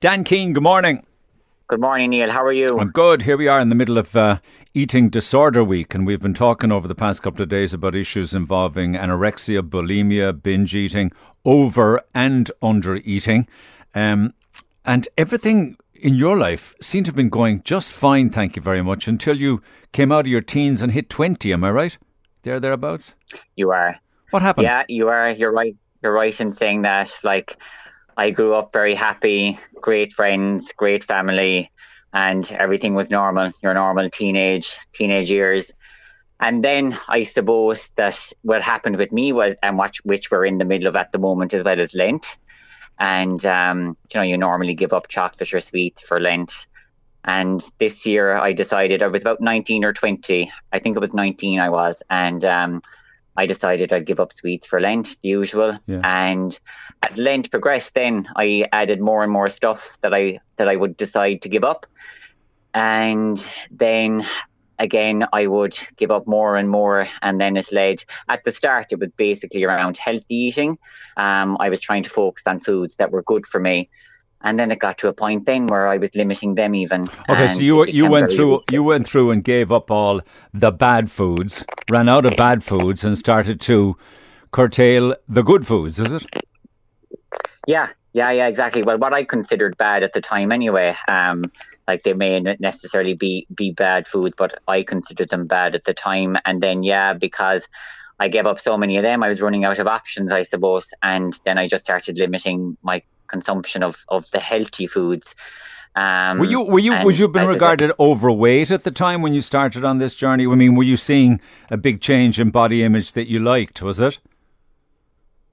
Dan Keane, good morning. Good morning, Neil. How are you? I'm good. Here we are in the middle of Eating Disorder Week, and we've been talking over the past couple of days about issues involving anorexia, bulimia, binge eating, over and under eating. And everything in your life seemed to have been going just fine, thank you very much, until you came out of your teens and hit 20, am I right? Thereabouts? You are. What happened? Yeah, you are. You're right. You're right in saying that. Like, I grew up very happy, great friends, great family, and everything was normal. Your normal teenage years. And then I suppose that what happened with me was, and which we're in the middle of at the moment as well, as Lent. And, you normally give up chocolate or sweets for Lent. And this year I decided, I was about 19 or 20. I think it was 19 I was. And I decided I'd give up sweets for Lent, the usual. Yeah. And as Lent progressed, then I added more and more stuff that I would decide to give up. And then again, I would give up more and more. And then it led, at the start, it was basically around healthy eating. I was trying to focus on foods that were good for me. And then it got to a point then where I was limiting them even. Okay, so you went through and gave up all the bad foods, ran out of bad foods, and started to curtail the good foods, is it? Yeah, exactly. Well, what I considered bad at the time anyway, like they may not necessarily be bad foods, but I considered them bad at the time. And then, because I gave up so many of them, I was running out of options, I suppose. And then I just started limiting my consumption of the healthy foods. Would you have been regarded overweight at the time when you started on this journey? I mean, were you seeing a big change in body image that you liked, was it?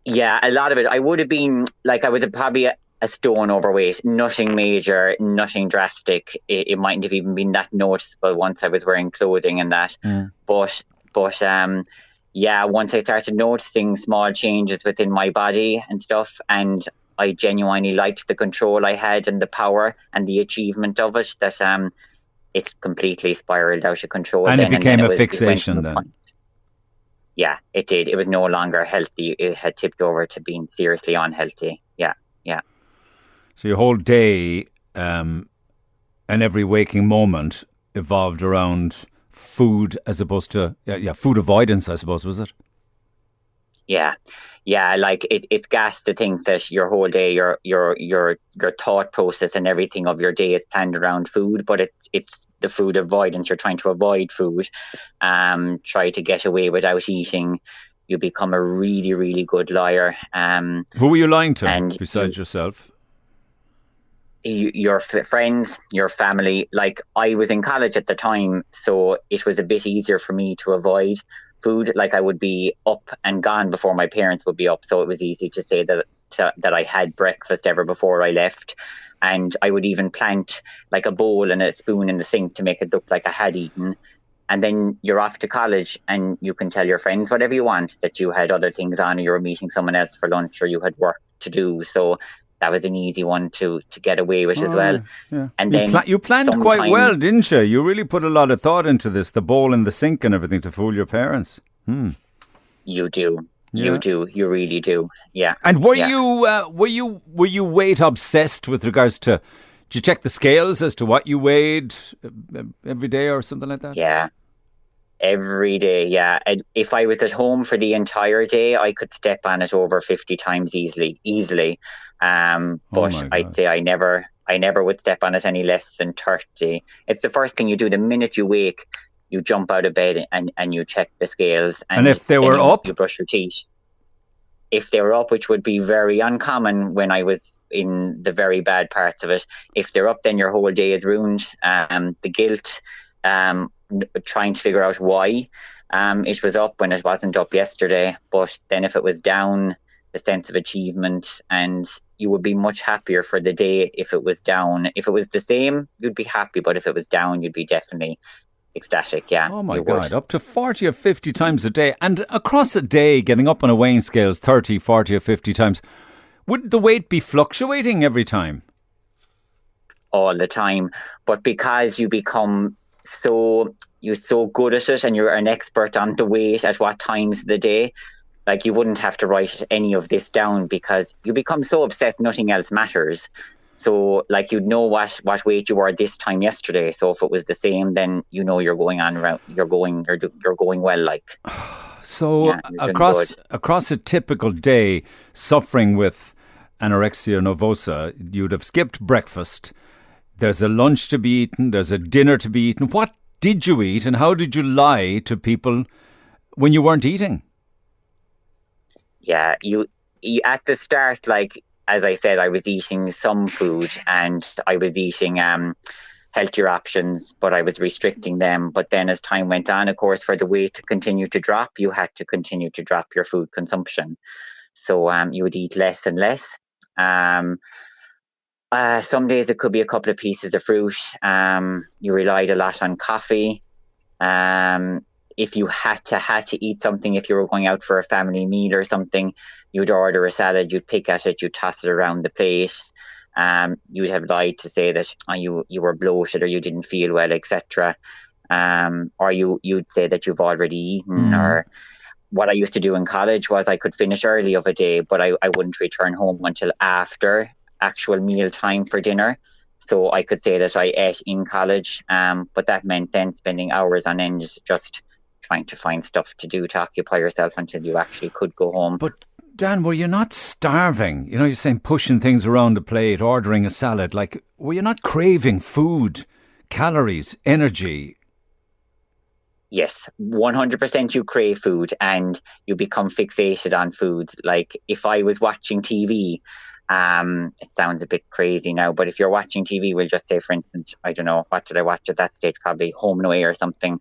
Yeah, a lot of it. I would have been, like, I was probably a stone overweight, nothing major, nothing drastic. It mightn't have even been that noticeable once I was wearing clothing and that. But once I started noticing small changes within my body and stuff, and I genuinely liked the control I had and the power and the achievement of it, that it completely spiraled out of control. And it became a fixation then. Yeah, it did. It was no longer healthy. It had tipped over to being seriously unhealthy. Yeah. So your whole day and every waking moment evolved around food as opposed to food avoidance, I suppose, was it? Yeah, like it's gas to think that your whole day, your thought process and everything of your day is planned around food, but it's the food avoidance. You're trying to avoid food, try to get away without eating. You become a really, really good liar. Who were you lying to besides yourself? Your friends, your family. Like, I was in college at the time, so it was a bit easier for me to avoid food. Like, I would be up and gone before my parents would be up, so it was easy to say that I had breakfast ever before I left. And I would even plant like a bowl and a spoon in the sink to make it look like I had eaten. And then you're off to college and you can tell your friends whatever you want, that you had other things on, or you were meeting someone else for lunch, or you had work to do. So that was an easy one to get away with as well. Yeah. And you planned quite well, didn't you? You really put a lot of thought into this, the bowl in the sink and everything, to fool your parents. You do. Yeah. You do. You really do. Yeah. And were you weight obsessed with regards to? Did you check the scales as to what you weighed every day or something like that? Yeah. Every day, yeah. And if I was at home for the entire day, I could step on it over 50 times easily. But I'd say I never would step on it any less than 30. It's the first thing you do the minute you wake. You jump out of bed and you check the scales. And if they were up? You brush your teeth. If they were up, which would be very uncommon when I was in the very bad parts of it. If they're up, then your whole day is ruined. The guilt, trying to figure out why it was up when it wasn't up yesterday. But then if it was down, the sense of achievement, and you would be much happier for the day if it was down. If it was the same, you'd be happy. But if it was down, you'd be definitely ecstatic. Yeah. Oh my God, up to 40 or 50 times a day. And across a day, getting up on a weighing scale 30, 40 or 50 times, would the weight be fluctuating every time? All the time. But because you become you're so good at it, and you're an expert on the weight at what times of the day, you wouldn't have to write any of this down, because you become so obsessed nothing else matters. So like you'd know what weight you were this time yesterday. So if it was the same, then you know you're going on around, you're going well. Like So yeah, you're doing good. across a typical day, suffering with anorexia nervosa, you'd have skipped breakfast. There's a lunch to be eaten. There's a dinner to be eaten. What did you eat, and how did you lie to people when you weren't eating? Yeah, you at the start, like as I said, I was eating some food and I was eating healthier options, but I was restricting them. But then as time went on, of course, for the weight to continue to drop, you had to continue to drop your food consumption. So you would eat less and less. Um, some days it could be a couple of pieces of fruit. You relied a lot on coffee. Um, if you had to eat something, if you were going out for a family meal or something, you'd order a salad, you'd pick at it, you'd toss it around the plate. You'd have lied to say that you were bloated or you didn't feel well, etc. Or you'd say that you've already eaten. Mm. Or what I used to do in college was I could finish early of a day, but I wouldn't return home until after actual meal time for dinner. So I could say that I ate in college, but that meant then spending hours on end just trying to find stuff to do to occupy yourself until you actually could go home. But Dan, were you not starving? You know, you're saying pushing things around the plate, ordering a salad. Like, were you not craving food, calories, energy? Yes, 100% you crave food and you become fixated on foods. Like if I was watching TV, it sounds a bit crazy now, but if you're watching TV, we'll just say, for instance, I don't know, what did I watch at that stage? Probably Home and Away or something.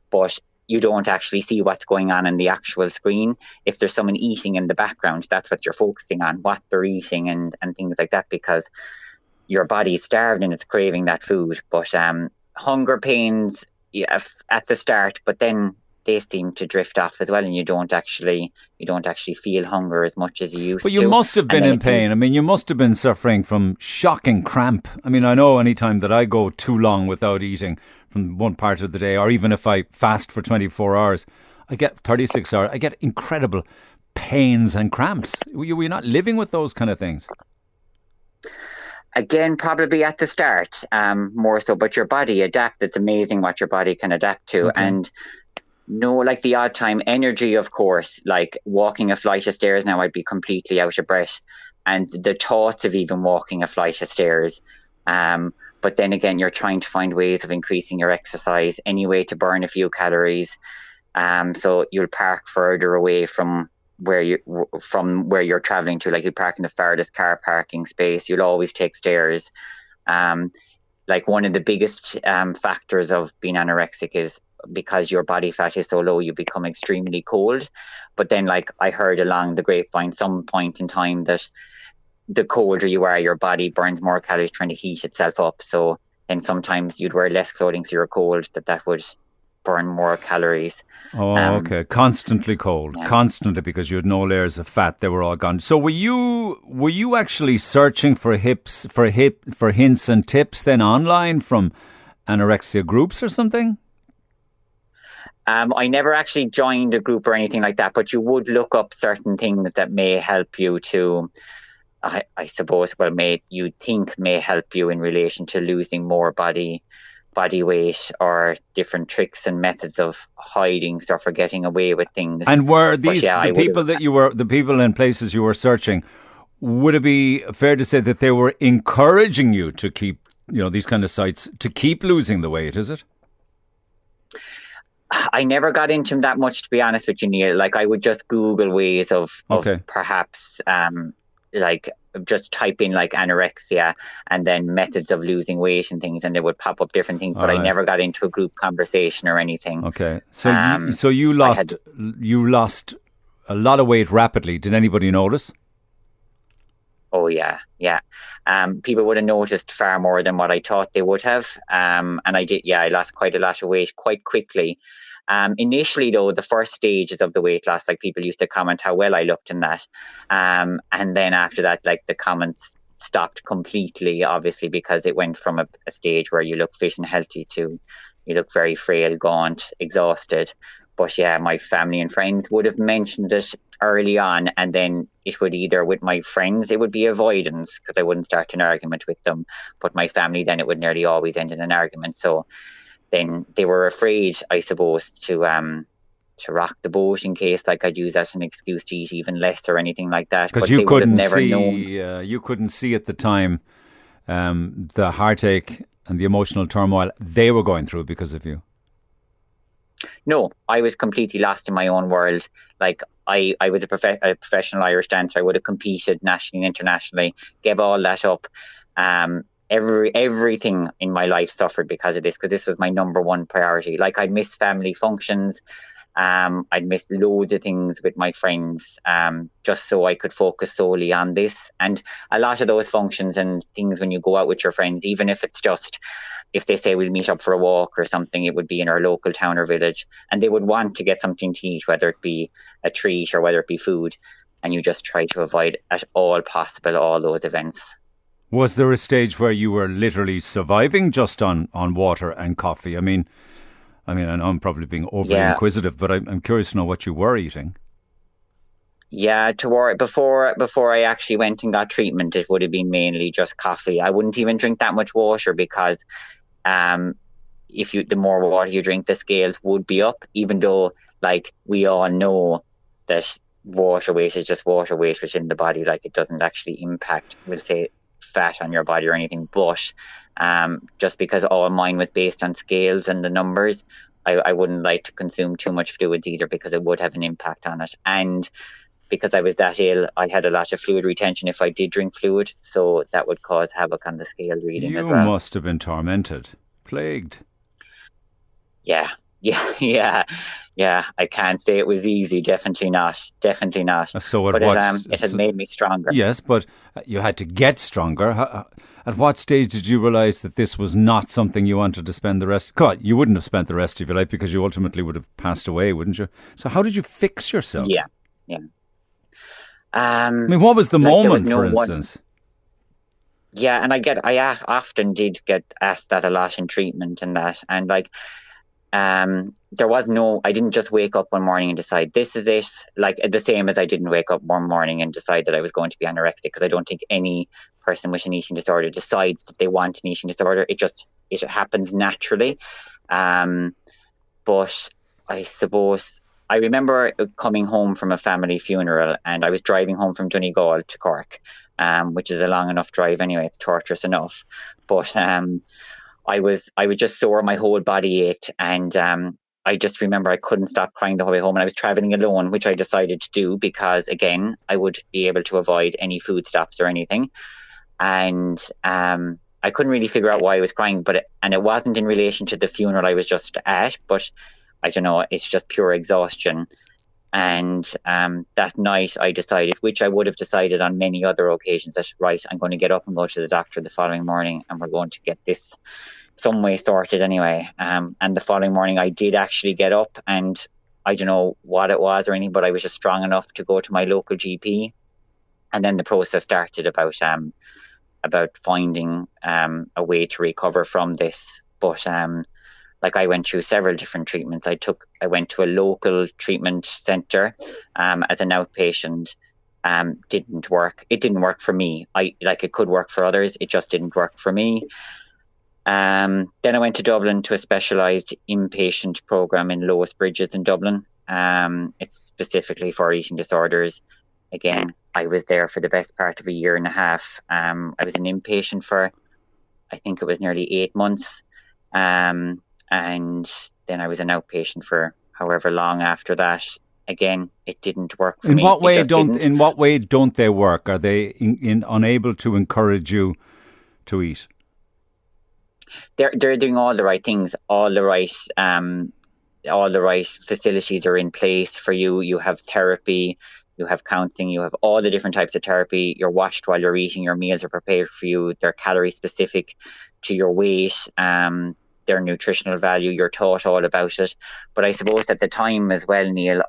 But you don't actually see what's going on the actual screen. If there's someone eating in the background, that's what you're focusing on, what they're eating and things like that, because your body's starved and it's craving that food. But hunger pains, yeah, at the start, but then they seem to drift off as well, and you don't actually feel hunger as much as you But used you to. must have And been then in pain. I mean, you must have been suffering from shocking cramp. I mean, I know any time that I go too long without eating from one part of the day, or even if I fast for 24 hours, I get 36 hours, I get incredible pains and cramps. Were you not living with those kind of things? again, probably at the start, more so, but your body adapts. It's amazing what your body can adapt to. Okay. And no, like the odd time energy, of course, like walking a flight of stairs now, I'd be completely out of breath. And the thoughts of even walking a flight of stairs. But then again, you're trying to find ways of increasing your exercise anyway to burn a few calories. So you'll park further away from where you're traveling to. Like you park in the farthest car parking space. You'll always take stairs. Like one of the biggest factors of being anorexic is because your body fat is so low, you become extremely cold. But then, like I heard along the grapevine, some point in time that the colder you are, your body burns more calories trying to heat itself up. So then sometimes you'd wear less clothing so you're cold, that would burn more calories. Oh, Um, okay. Constantly cold, yeah. constantly, because you had no layers of fat; they were all gone. So were you actually searching for hints and tips then online from anorexia groups or something? I never actually joined a group or anything like that, but you would look up certain things that may help you to, I suppose, well, may help you in relation to losing more body weight, or different tricks and methods of hiding stuff or getting away with things. And were But these yeah, the I would have. people the people in places you were searching? Would it be fair to say that they were encouraging you to keep, these kind of sites to keep losing the weight? Is it? I never got into them that much, to be honest with you, Neil. Like I would just Google ways of Okay. perhaps like just type in like anorexia and then methods of losing weight and things, and they would pop up different things. All But I right. never got into a group conversation or anything. Okay. So you Um, so you I had lost you lost a lot of weight rapidly. Did anybody notice? Oh yeah, yeah. People would have noticed far more than what I thought they would have. And I did. Yeah, I lost quite a lot of weight quite quickly. Initially, though, the first stages of the weight loss, like people used to comment how well I looked in that. And then after that, like the comments stopped completely, obviously, because it went from a stage where you look fit and healthy to you look very frail, gaunt, exhausted. But yeah, my family and friends would have mentioned it early on, and then it would either, with my friends, it would be avoidance because I wouldn't start an argument with them. But my family, then it would nearly always end in an argument. So then they were afraid, I suppose, to rock the boat in case like I'd use that as an excuse to eat even less or anything like that. Because But they would have never known. you couldn't see at the time the heartache and the emotional turmoil they were going through because of you. No, I was completely lost in my own world. Like I was a professional Irish dancer. I would have competed nationally and internationally, gave all that up. Everything in my life suffered because of this, because this was my number one priority. Like I'd miss family functions. I'd miss loads of things with my friends, just so I could focus solely on this. And a lot of those functions and things when you go out with your friends, even if it's just, if they say we'll meet up for a walk or something, it would be in our local town or village, and they would want to get something to eat, whether it be a treat or whether it be food, and you just try to avoid at all possible all those events. Was there a stage where you were literally surviving just on water and coffee? I know I'm probably being overly inquisitive, but I'm curious to know what you were eating. Yeah, before I actually went and got treatment, it would have been mainly just coffee. I wouldn't even drink that much water because the more water you drink, the scales would be up, even though like we all know that water weight is just water weight within the body. Like it doesn't actually impact, we'll say, fat on your body or anything. But just because all mine was based on scales and the numbers, I wouldn't like to consume too much fluids either, because it would have an impact on it. And because I was that ill, I had a lot of fluid retention if I did drink fluid, so that would cause havoc on the scale reading as well. You must have been tormented, plagued. Yeah. I can't say it was easy. Definitely not. So it has made me stronger. Yes, but you had to get stronger. At what stage did you realise that this was not something you wanted to spend the rest? God, you wouldn't have spent the rest of your life because you ultimately would have passed away, wouldn't you? So how did you fix yourself? Yeah. What was the moment, for instance? Yeah, and I often did get asked that a lot in treatment and that, and like, I didn't just wake up one morning and decide this is it. Like the same as I didn't wake up one morning and decide that I was going to be anorexic, because I don't think any person with an eating disorder decides that they want an eating disorder. It happens naturally. But I suppose I remember coming home from a family funeral, and I was driving home from Donegal to Cork, which is a long enough drive anyway. It's torturous enough, but I was just sore. My whole body ached, and I just remember I couldn't stop crying the whole way home. And I was traveling alone, which I decided to do because, again, I would be able to avoid any food stops or anything. And I couldn't really figure out why I was crying, and it wasn't in relation to the funeral I was just at, but I don't know, it's just pure exhaustion. And that night I decided, which I would have decided on many other occasions, that right, I'm going to get up and go to the doctor the following morning, and we're going to get this some way sorted anyway. And the following morning I did actually get up, and I don't know what it was or anything, but I was just strong enough to go to my local GP. And then the process started about finding a way to recover from this. But like I went through several different treatments. I went to a local treatment centre as an outpatient. Didn't work. It didn't work for me. It could work for others. It just didn't work for me. Then I went to Dublin to a specialised inpatient programme in Lois Bridges in Dublin. It's specifically for eating disorders. Again, I was there for the best part of a year and a half. I was an inpatient for, I think it was nearly 8 months. And then I was an outpatient for however long after that. Again, it didn't work for me. In what way don't they work? Are they unable to encourage you to eat? They're doing all the right things. All the right facilities are in place for you. You have therapy. You have counselling, you have all the different types of therapy. You're watched while you're eating. Your meals are prepared for you. They're calorie specific to your weight. Their nutritional value. You're taught all about it. But I suppose at the time as well, Neil,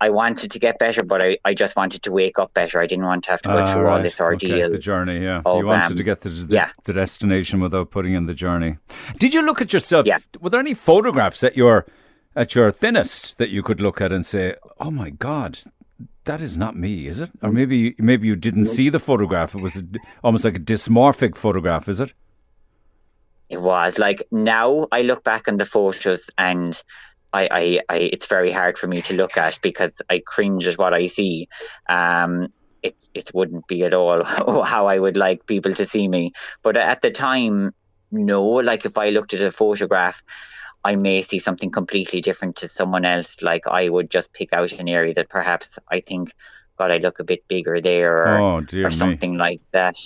I wanted to get better, but I just wanted to wake up better. I didn't want to have to go through all this ordeal. Okay, the journey, yeah. You wanted to get to the destination without putting in the journey. Did you look at yourself? Yeah. Were there any photographs at your thinnest that you could look at and say, oh my God, That is not me, is it? Or maybe you didn't see the photograph. It was almost like a dysmorphic photograph, is it? It was like, now I look back on the photos and it's very hard for me to look at because I cringe at what I see. It wouldn't be at all how I would like people to see me. But at the time, no. Like if I looked at a photograph, I may see something completely different to someone else. Like I would just pick out an area that perhaps I think, God, I look a bit bigger there, Oh dear or me! something like that.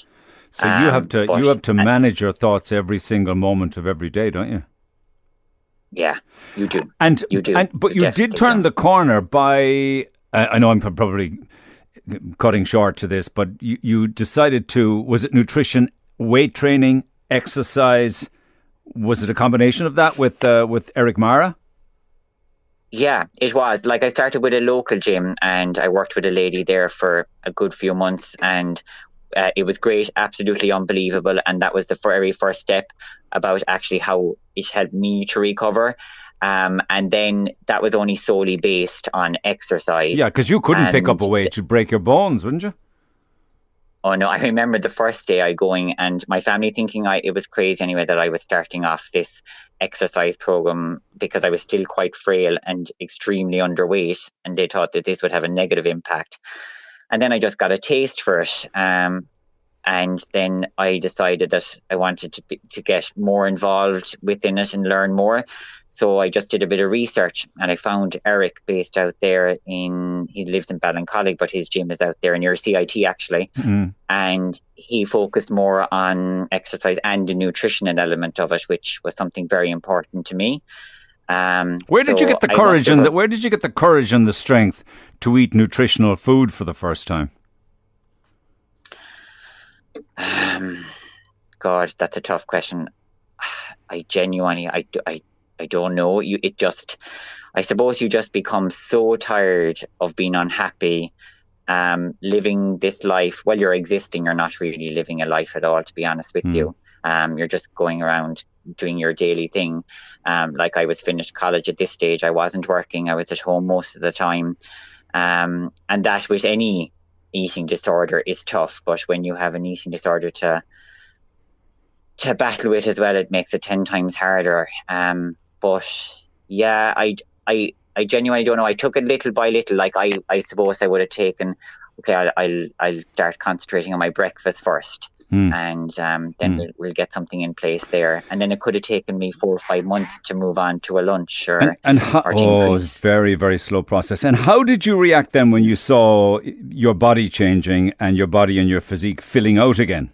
So you have to But manage your thoughts every single moment of every day, don't you? yeah, you do. And You do. but You you did definitely turn do. the corner by. I know I'm probably cutting short to this, but you decided to. Was it nutrition, weight training, exercise? Was it a combination of that with Eric Mara? Yeah, it was. Like I started with a local gym and I worked with a lady there for a good few months, and it was great, absolutely unbelievable. And that was the very first step about actually how it helped me to recover. And then that was only solely based on exercise. Yeah, because you couldn't pick up And a weight, you'd break your bones, wouldn't you? oh no, I remember the first day I going and my family thinking it was crazy anyway that I was starting off this exercise program because I was still quite frail and extremely underweight, and they thought that this would have a negative impact. And then I just got a taste for it. And then I decided that I wanted to get more involved within it and learn more. So I just did a bit of research and I found Eric based out there he lives in Ballincollig, but his gym is out there near CIT actually. Mm. And he focused more on exercise and the nutritional element of it, which was something very important to me. Where did you So get the I must courage have, where did you get the courage and the strength to eat nutritional food for the first time? um, God, that's a tough question. I genuinely, I don't know. I suppose you just become so tired of being unhappy, living this life. Well, you're existing. You're not really living a life at all, to be honest with Mm. you. You're just going around doing your daily thing. Like I was finished college at this stage. I wasn't working. I was at home most of the time. And that with any eating disorder is tough. But when you have an eating disorder to battle with as well, it makes it 10 times harder. But yeah, I genuinely don't know. I took it little by little. Like I suppose I would have taken, okay, I'll start concentrating on my breakfast first, Mm. and then we'll get something in place there. And then it could have taken me 4 or 5 months to move on to a lunch And how, or to increase. very, very slow process. And how did you react then when you saw your body changing and your body and your physique filling out again?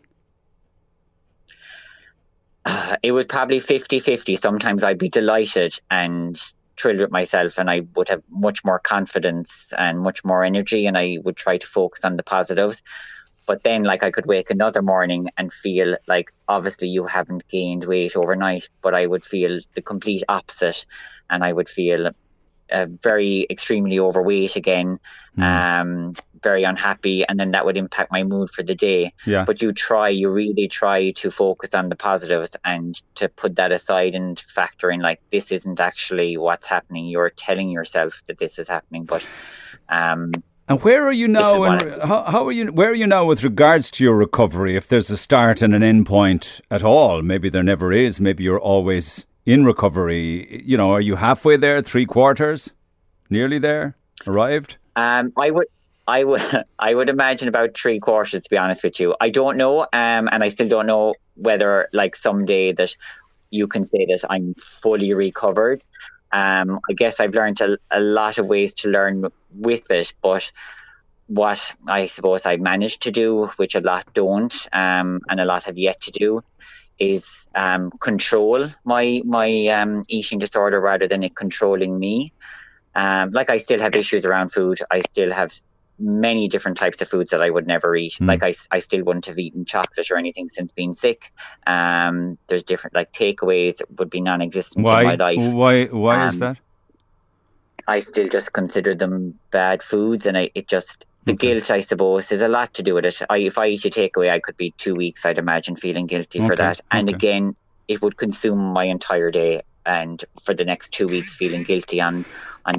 It was probably 50-50. Sometimes I'd be delighted and thrilled with myself, and I would have much more confidence and much more energy, and I would try to focus on the positives. But then, like, I could wake another morning and feel like, obviously, you haven't gained weight overnight, but I would feel the complete opposite, and I would feel very extremely overweight again, very unhappy, and then that would impact my mood for the day. Yeah. But you really try to focus on the positives and to put that aside and factor in, like, this isn't actually what's happening. You're telling yourself that this is happening, but And where are you this is now? what And how are you? Where are you now with regards to your recovery? If there's a start and an end point at all, maybe there never is. Maybe you're always in recovery. You know, are you halfway there? 3/4? Nearly there? Arrived? I would imagine about 3/4, to be honest with you. I don't know, and I still don't know whether, like, someday that you can say that I'm fully recovered. I guess I've learned a lot of ways to learn with it, but what I suppose I've managed to do, which a lot don't, and a lot have yet to do, is control my eating disorder rather than it controlling me. Like, I still have issues around food. I still have many different types of foods that I would never eat. Like, I still wouldn't have eaten chocolate or anything since being sick. There's different, like, takeaways would be non-existent in my life. Why is that? I still just consider them bad foods, and the guilt, I suppose, is a lot to do with it. If I eat a takeaway, I could be 2 weeks, I'd imagine, feeling guilty for that. And again, it would consume my entire day. and for the next 2 weeks feeling guilty on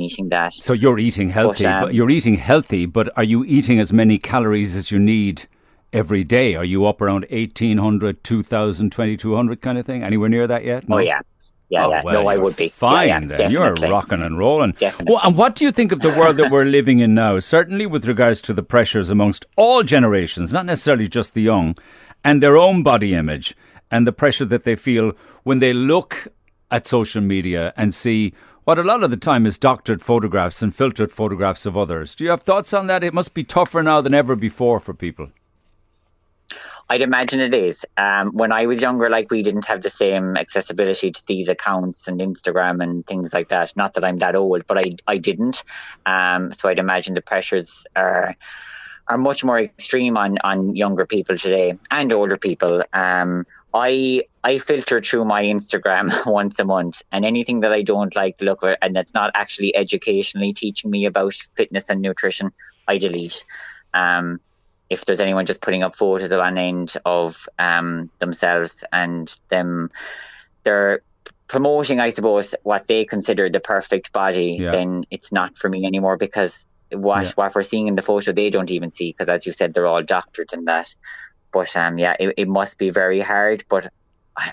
eating that. So you're eating healthy, but are you eating as many calories as you need every day? Are you up around 1,800, 2,000, 2,200 kind of thing? Anywhere near that yet? No? Oh, yeah. Yeah. Well, no, I would be. Fine, yeah, then. Definitely. You're rocking and rolling. Definitely. Well, and what do you think of the world that we're living in now? Certainly with regards to the pressures amongst all generations, not necessarily just the young, and their own body image, and the pressure that they feel when they look at social media and see what a lot of the time is doctored photographs and filtered photographs of others. Do you have thoughts on that? It must be tougher now than ever before for people. I'd imagine it is. When I was younger, like, we didn't have the same accessibility to these accounts and Instagram and things like that. Not that I'm that old, but I didn't. So I'd imagine the pressures are much more extreme on younger people today and older people. I filter through my Instagram once a month, and anything that I don't like the look of and that's not actually educationally teaching me about fitness and nutrition, I delete. If there's anyone just putting up photos of an end of themselves and they're promoting, I suppose, what they consider the perfect body, then it's not for me anymore, because what we're seeing in the photo they don't even see, because as you said, they're all doctored in that. But it must be very hard, but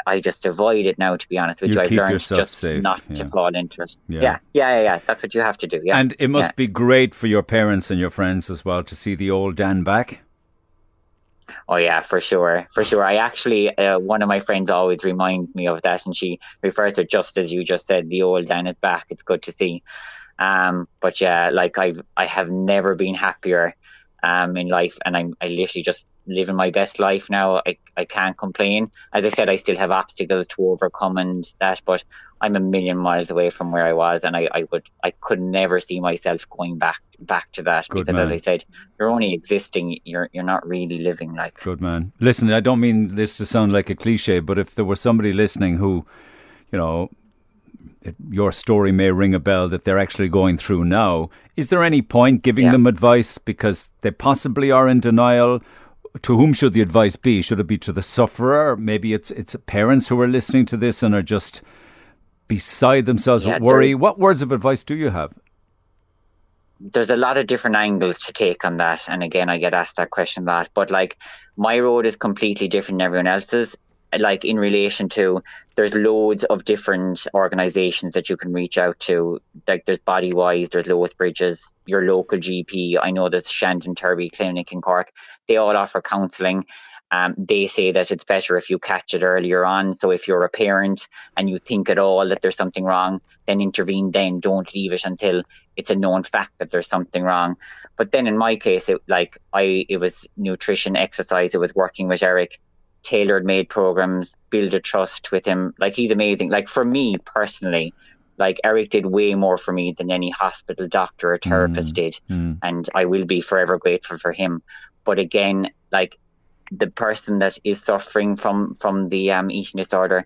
I just avoid it now, to be honest with you. I've learned just safe. Not to fall into it. Yeah. That's what you have to do. Yeah. And it must be great for your parents and your friends as well to see the old Dan back. Oh yeah, for sure. I actually, one of my friends always reminds me of that, and she refers to it just as you just said, the old Dan is back. It's good to see. But yeah, like I have never been happier in life, and I literally just living my best life now. I can't complain. As I said, I still have obstacles to overcome and that, but I'm a million miles away from where I was, and I could never see myself going back to that. Good because man. As I said, you're only existing, you're not really living. Like, good man. Listen, I don't mean this to sound like a cliche, but if there was somebody listening who, your story may ring a bell that they're actually going through now, is there any point giving them advice because they possibly are in denial? To whom should the advice be? Should it be to the sufferer? Maybe it's parents who are listening to this and are just beside themselves with worry. What words of advice do you have? There's a lot of different angles to take on that, and again, I get asked that question a lot, but like, my road is completely different than everyone else's. Like, in relation to, there's loads of different organisations that you can reach out to. Like, there's Bodywise, there's Lois Bridges, your local GP. I know there's Shandon Turvey Clinic in Cork. They all offer counselling. They say that it's better if you catch it earlier on. So if you're a parent and you think at all that there's something wrong, then intervene then. Don't leave it until it's a known fact that there's something wrong. But then in my case, it was nutrition, exercise. It was working with Eric, tailored made programs, build a trust with him. Like, he's amazing. Like, for me personally, like, Eric did way more for me than any hospital doctor or therapist did. And I will be forever grateful for him. But again, like, the person that is suffering from the eating disorder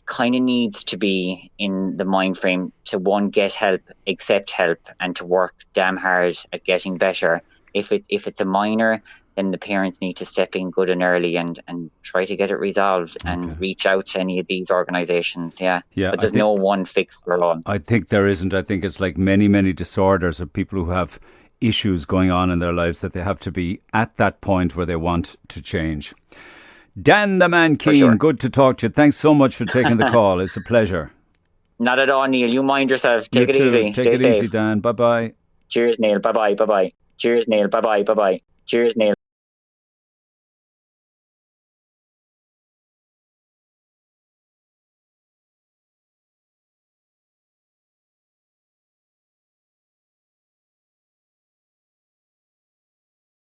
kind of needs to be in the mind frame to, one, get help, accept help, and to work damn hard at getting better. If it's a minor, then the parents need to step in good and early and try to get it resolved and reach out to any of these organisations. But there's no one fix for all. I think there isn't. I think it's like many disorders of people who have issues going on in their lives that they have to be at that point where they want to change. Dan the Man Keane, good to talk to you. Thanks so much for taking the call. It's a pleasure. Not at all, Neil. You mind yourself. Take it easy. Take it easy, Dan. Bye-bye. Cheers, Neil. Bye-bye. Bye-bye. Cheers, Neil. Bye-bye. Bye-bye. Cheers, Neil.